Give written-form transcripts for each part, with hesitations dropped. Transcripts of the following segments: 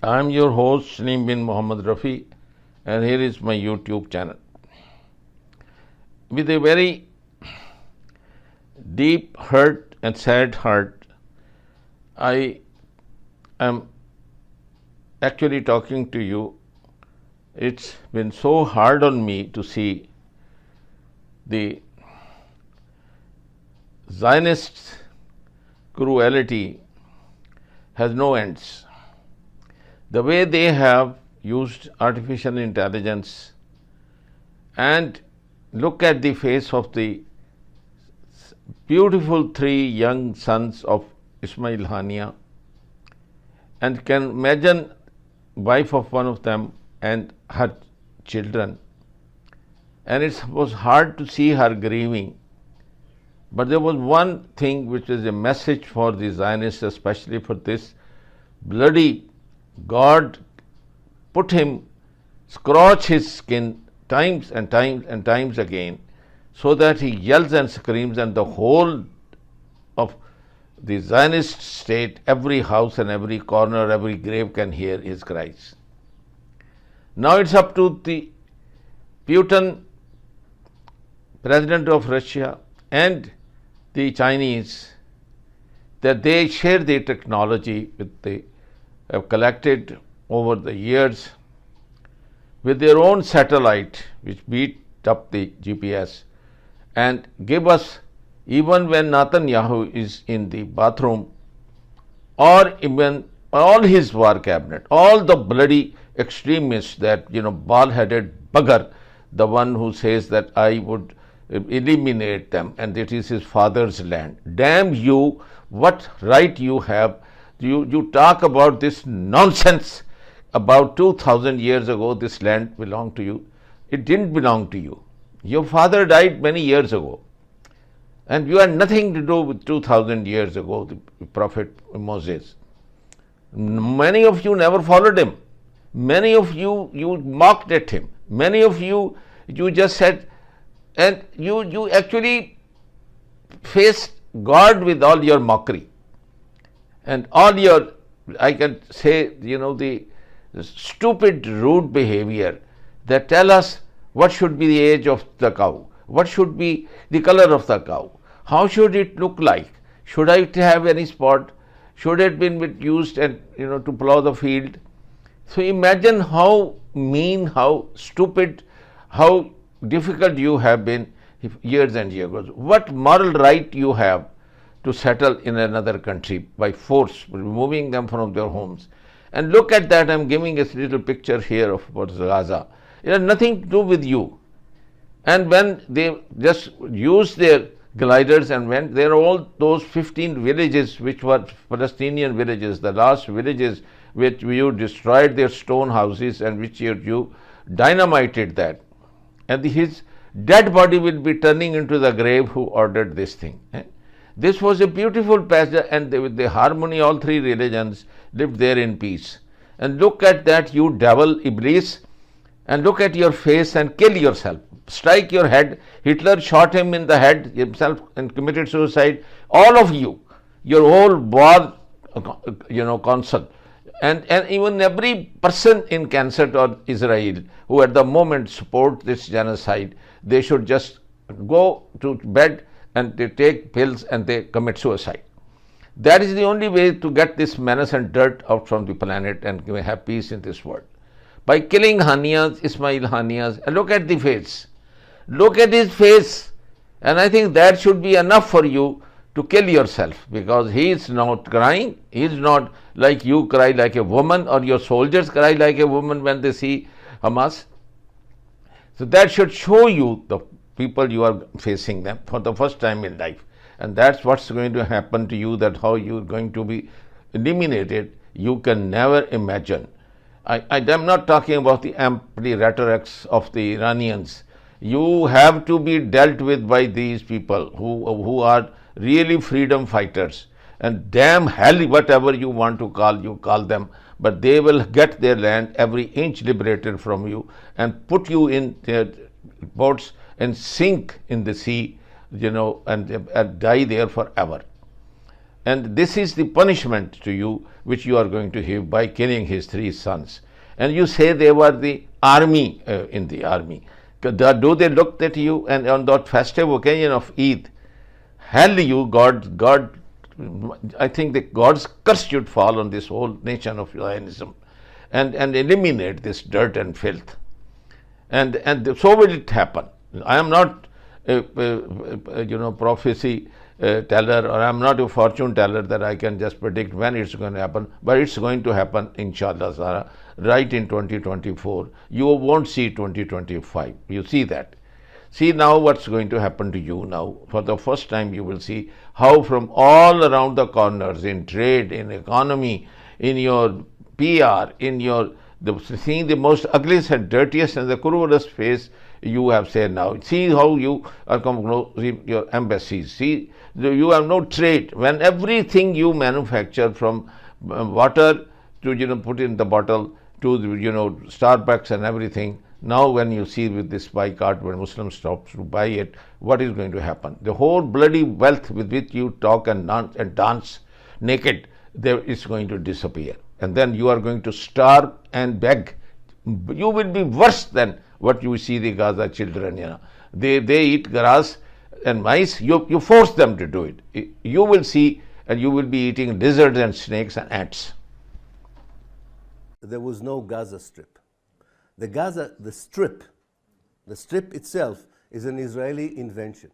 I am your host Salim bin Muhammad Rafi, and here is my YouTube channel. With a very deep hurt and sad heart, I am actually talking to you. It's been so hard on me to see the Zionists' cruelty has no ends. The way they have used artificial intelligence, and look at the face of the beautiful three young sons of Ismail Hanya, and can imagine wife of one of them and her children, and it was hard to see her grieving. But there was one thing which is a message for the Zionists, especially for this bloody God put him, scorch his skin times and times and times again, so that he yells and screams, and the whole of the Zionist state, every house and every corner, every grave can hear his cries. Now it's up to the Putin, President of Russia, and the Chinese, that they share the technology with the have collected over the years with their own satellite, which beat up the GPS, and give us, even when Netanyahu is in the bathroom, or even all his war cabinet, all the bloody extremists, that bald-headed bugger, the one who says that I would eliminate them and it is his father's land. Damn you, what right you have? You talk about this nonsense. About 2000 years ago this land belonged to you. It didn't belong to you. Your father died many years ago, and you had nothing to do with 2000 years ago, the prophet Moses. Many of you never followed him. Many of you mocked at him. Many of you just said, and you actually faced God with all your mockery and all your, I can say, the stupid, rude behavior that tell us what should be the age of the cow, what should be the color of the cow, how should it look like, should it have any spot, should it been used and to plow the field. So imagine how mean, how stupid, how difficult you have been years and years ago. What moral right you have to settle in another country by force, removing them from their homes? And look at that. I'm giving a little picture here of Gaza. It has nothing to do with you. And when they just used their gliders and went, there are all those 15 villages which were Palestinian villages, the last villages which you destroyed their stone houses and which you dynamited that. And his dead body will be turning into the grave who ordered this thing. This was a beautiful passage, and with the harmony, all three religions lived there in peace. And look at that, you devil, Iblis, and look at your face and kill yourself. Strike your head. Hitler shot him in the head himself and committed suicide. All of you, your whole war, council, and even every person in Knesset or Israel who at the moment support this genocide, they should just go to bed and they take pills and they commit suicide. That is the only way to get this menace and dirt out from the planet and have peace in this world. By killing Hanyas, Ismail Hanyas, and look at the face. Look at his face. And I think that should be enough for you to kill yourself, because he is not crying. He is not like you cry like a woman, or your soldiers cry like a woman when they see Hamas. So that should show you the people you are facing them for the first time in life. And that's what's going to happen to you, that how you're going to be eliminated, you can never imagine. I am not talking about the empty rhetorics of the Iranians. You have to be dealt with by these people who are really freedom fighters. And damn hell, whatever you want to call, you call them, but they will get their land every inch liberated from you and put you in their boats and sink in the sea, and die there forever. And this is the punishment to you which you are going to have by killing his 3 sons. And you say they were the army in the army. Do they look at you and on that festive occasion of Eid? Hell you, God, I think that God's curse should fall on this whole nation of Zionism and eliminate this dirt and filth. And so will it happen. I am not prophecy teller, or I am not a fortune teller that I can just predict when it's going to happen, but it's going to happen, inshallah, Zara, right in 2024. You won't see 2025. You see that. See now what's going to happen to you now. For the first time you will see how from all around the corners, in trade, in economy, in your PR, in your seeing the most ugliest and dirtiest and the cruelest face you have said now. See how you are coming your embassies. See, you have no trade. When everything you manufacture, from water to put in the bottle to Starbucks and everything, now when you see with this boycott, when Muslims stop to buy it, what is going to happen? The whole bloody wealth with which you talk and dance naked, there is going to disappear. And then you are going to starve and beg. You will be worse than what you see the Gaza children. They eat grass and mice. You force them to do it. You will see, and you will be eating lizards and snakes and ants. There was no Gaza Strip. The Strip itself is an Israeli invention.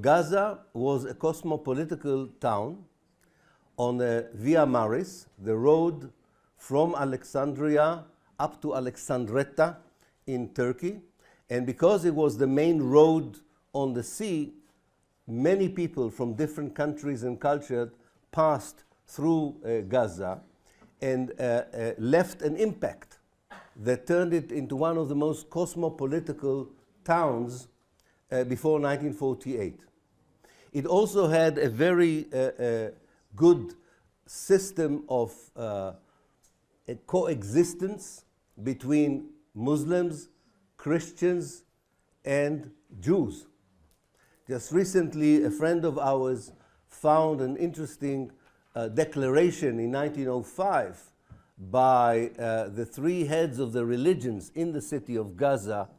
Gaza was a cosmopolitical town on the Via Maris, the road from Alexandria up to Alexandretta in Turkey. And because it was the main road on the sea, many people from different countries and cultures passed through Gaza and left an impact that turned it into one of the most cosmopolitical towns before 1948. It also had a very good system of coexistence between Muslims, Christians, and Jews. Just recently, a friend of ours found an interesting declaration in 1905 by the 3 heads of the religions in the city of Gaza,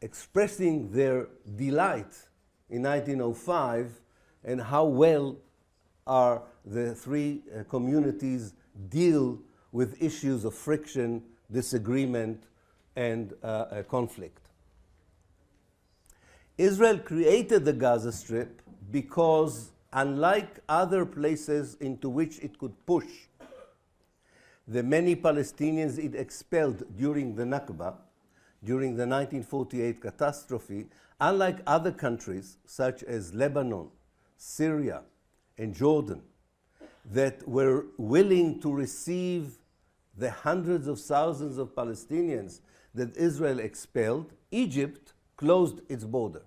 expressing their delight in 1905 and how well are the 3 communities deal with issues of friction, disagreement, and conflict. Israel created the Gaza Strip because, unlike other places into which it could push the many Palestinians it expelled during the Nakba, during the 1948 catastrophe, unlike other countries such as Lebanon, Syria, and Jordan, that were willing to receive the hundreds of thousands of Palestinians that Israel expelled, Egypt closed its border.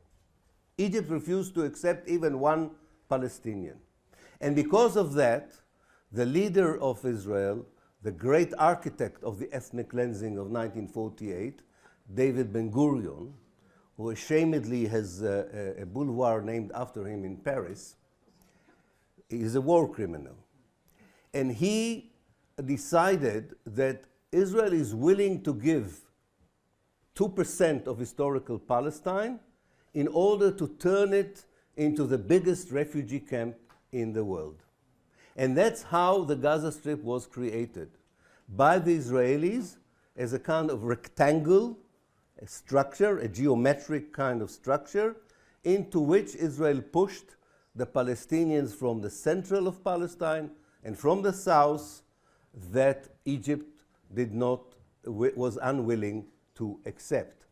Egypt refused to accept even one Palestinian. And because of that, the leader of Israel, the great architect of the ethnic cleansing of 1948, David Ben-Gurion, who ashamedly has a boulevard named after him in Paris, is a war criminal. And he decided that Israel is willing to give 2% of historical Palestine in order to turn it into the biggest refugee camp in the world. And that's how the Gaza Strip was created, by the Israelis as a kind of rectangle, a structure, a geometric kind of structure, into which Israel pushed the Palestinians from the central of Palestine and from the south that Egypt was unwilling to accept.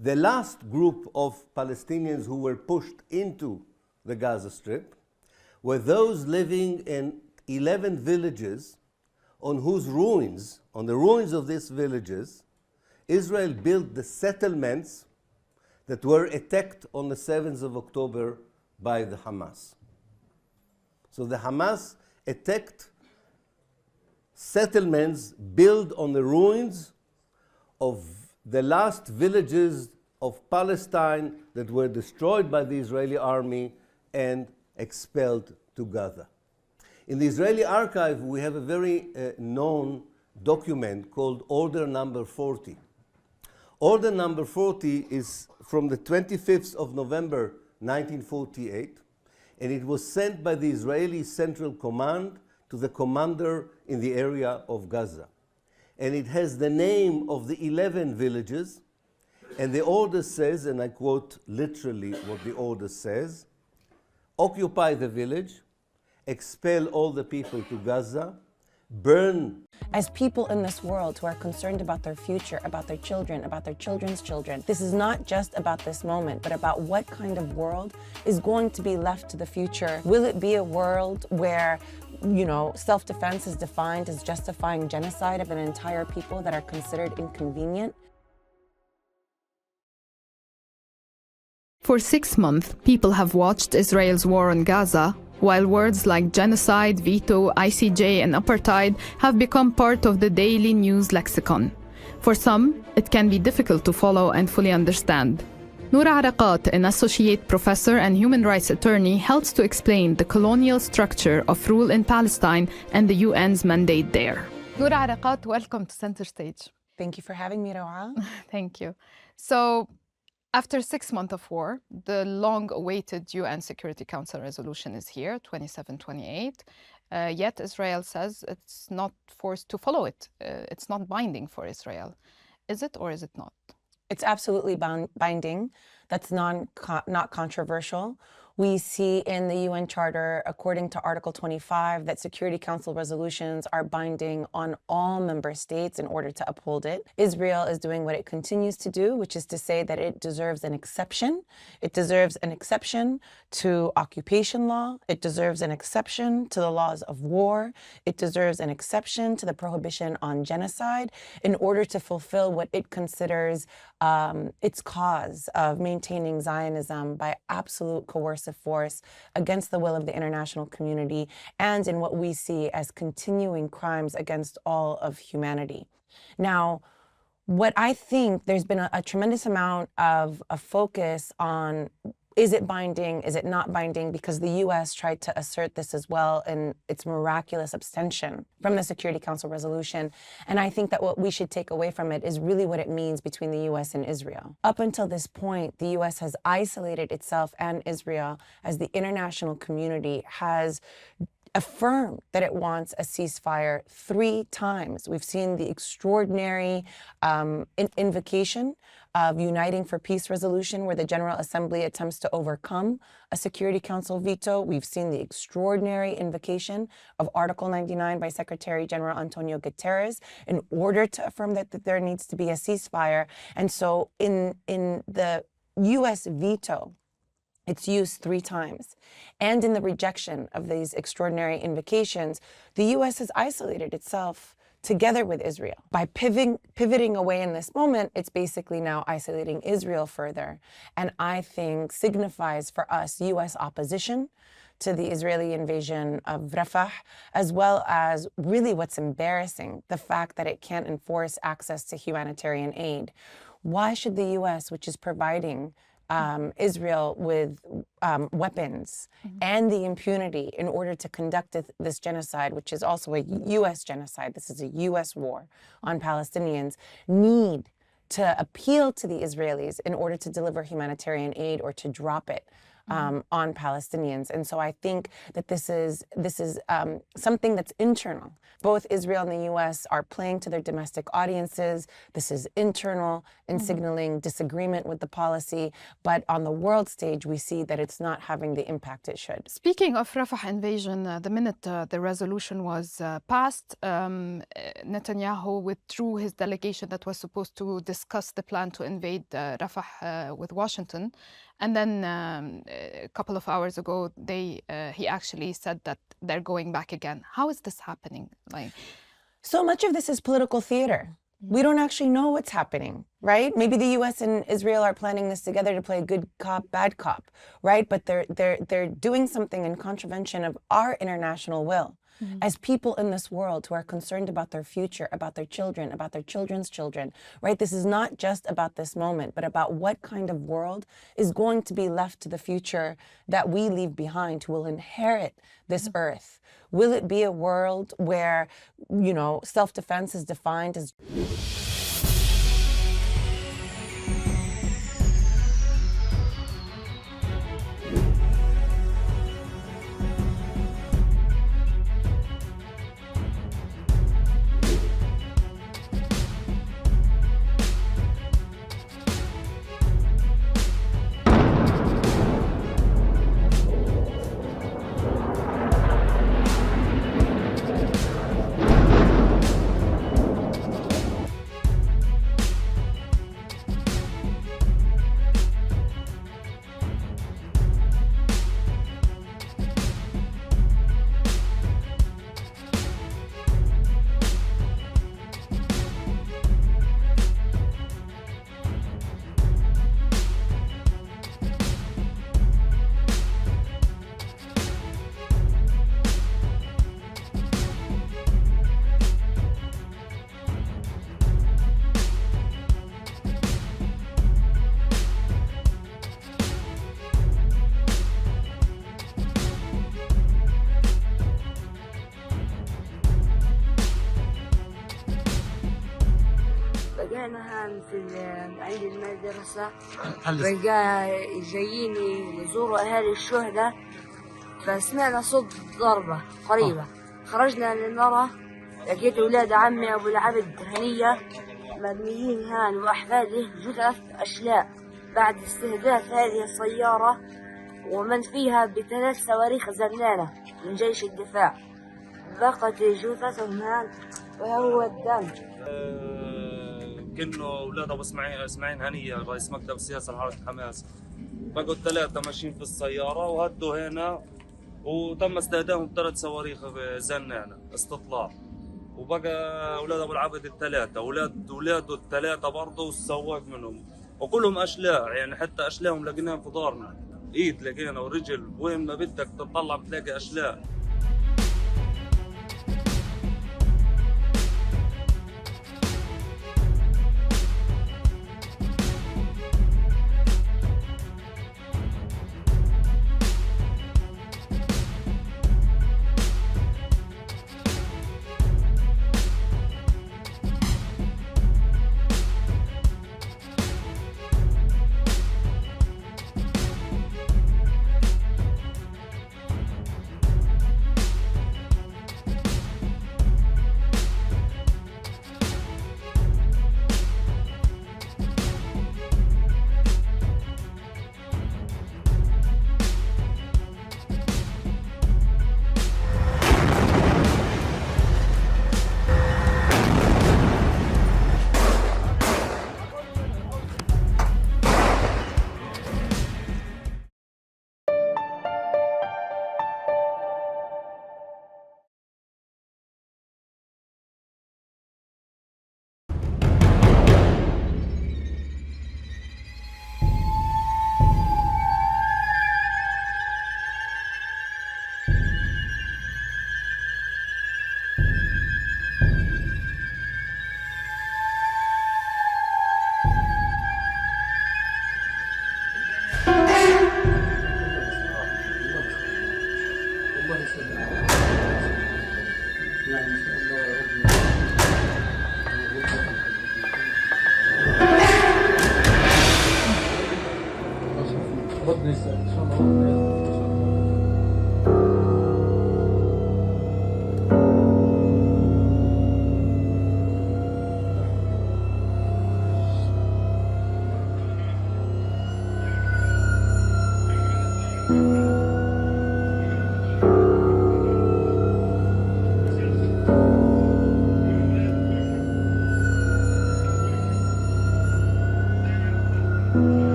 The last group of Palestinians who were pushed into the Gaza Strip were those living in 11 villages on the ruins of these villages, Israel built the settlements that were attacked on the 7th of October by the Hamas. So the Hamas attacked settlements built on the ruins of the last villages of Palestine that were destroyed by the Israeli army and expelled to Gaza. In the Israeli archive, we have a very known document called Order Number 40. Order Number 40 is from the 25th of November 1948, and it was sent by the Israeli Central Command to the commander in the area of Gaza. And it has the name of the 11 villages, and the order says, and I quote literally what the order says, occupy the village, expel all the people to Gaza, burn. As people in this world who are concerned about their future, about their children, about their children's children, this is not just about this moment, but about what kind of world is going to be left to the future. Will it be a world where, self-defense is defined as justifying genocide of an entire people that are considered inconvenient? For 6 months, people have watched Israel's war on Gaza, while words like genocide, veto, ICJ, and apartheid have become part of the daily news lexicon. For some, it can be difficult to follow and fully understand. Noura Arakat, an associate professor and human rights attorney, helps to explain the colonial structure of rule in Palestine and the UN's mandate there. Noura Arakat, welcome to Center Stage. Thank you for having me, Roa. Thank you. So, after 6 months of war, the long-awaited UN Security Council resolution is here, 2728. Yet Israel says it's not forced to follow it. It's not binding for Israel. Is it or is it not? It's absolutely binding. That's not controversial. We see in the UN Charter, according to Article 25, that Security Council resolutions are binding on all member states in order to uphold it. Israel is doing what it continues to do, which is to say that it deserves an exception. It deserves an exception to occupation law. It deserves an exception to the laws of war. It deserves an exception to the prohibition on genocide in order to fulfill what it considers its cause of maintaining Zionism by absolute coercive force against the will of the international community and in what we see as continuing crimes against all of humanity. Now, what I think there's been a tremendous amount of focus on, is it binding, is it not binding, because the US tried to assert this as well in its miraculous abstention from the Security Council resolution. And I think that what we should take away from it is really what it means between the US and Israel. Up until this point, the US has isolated itself and Israel as the international community has affirmed that it wants a ceasefire 3 times. We've seen the extraordinary invocation of Uniting for Peace resolution where the General Assembly attempts to overcome a Security Council veto. We've seen the extraordinary invocation of Article 99 by Secretary General Antonio Guterres in order to affirm that there needs to be a ceasefire. And so in the US veto, it's used 3 times. And in the rejection of these extraordinary invocations, the US has isolated itself together with Israel. By pivoting away in this moment, it's basically now isolating Israel further. And I think signifies for us US opposition to the Israeli invasion of Rafah, as well as really what's embarrassing, the fact that it can't enforce access to humanitarian aid. Why should the US, which is providing Israel with weapons and the impunity in order to conduct this genocide, which is also a US genocide, this is a US war on Palestinians, need to appeal to the Israelis in order to deliver humanitarian aid or to drop it on Palestinians. And so I think that this is something that's internal. Both Israel and the US are playing to their domestic audiences. This is internal in signaling disagreement with the policy. But on the world stage, we see that it's not having the impact it should. Speaking of Rafah invasion, the minute the resolution was passed, Netanyahu withdrew his delegation that was supposed to discuss the plan to invade Rafah with Washington. And then a couple of hours ago, he actually said that they're going back again. How is this happening? So much of this is political theater. We don't actually know what's happening, right? Maybe the US and Israel are planning this together to play good cop, bad cop, right? But they're doing something in contravention of our international will. as people in this world who are concerned about their future, about their children, about their children's children, right? This is not just about this moment, but about what kind of world is going to be left to the future that we leave behind, who will inherit this earth. Will it be a world where, self-defense is defined as بدأنا هان عند المدرسة رجال جايين يزوروا أهالي الشهداء، فسمعنا صوت ضربة قريبة. خرجنا للمرة، لقيت أولاد عمي أبو العبد هنية مرميين هان وأحفاده جثث أشلاء بعد استهداف هذه السيارة ومن فيها ب3 صواريخ زنانة من جيش الدفاع. بقت جثثهم هان وهو الدم. كأنه أولاد أبو إسماعيل هنية رئيس مكتب السياسة لحركة حماس، بقوا 3 ماشيين في السيارة وهدوا هنا وتم استهدافهم ب3 صواريخ زنانة استطلاع. وبقى أولاد أبو العبد ال3 أولاده ال3 برضه والسواق منهم، وكلهم أشلاء، يعني حتى أشلاهم لقيناهم في دارنا، إيد لقينا ورجل، وين ما بدك تطلع بتلاقي أشلاء.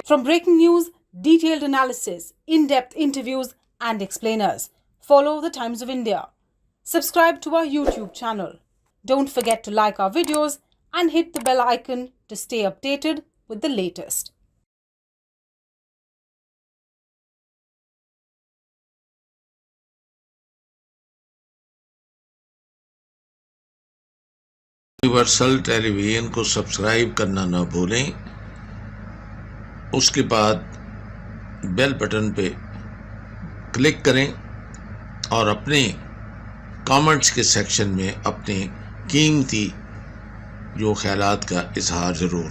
From breaking news, detailed analysis, in-depth interviews and explainers, follow the Times of India. Subscribe to our YouTube channel. Don't forget to like our videos and hit the bell icon to stay updated with the latest. Universal television को subscribe करना ना भूलें। उसके बाद bell button पे click करें और अपने कमेंट्स के सेक्शन में अपने कीमती जो ख्यालात का इजहार ज़रूर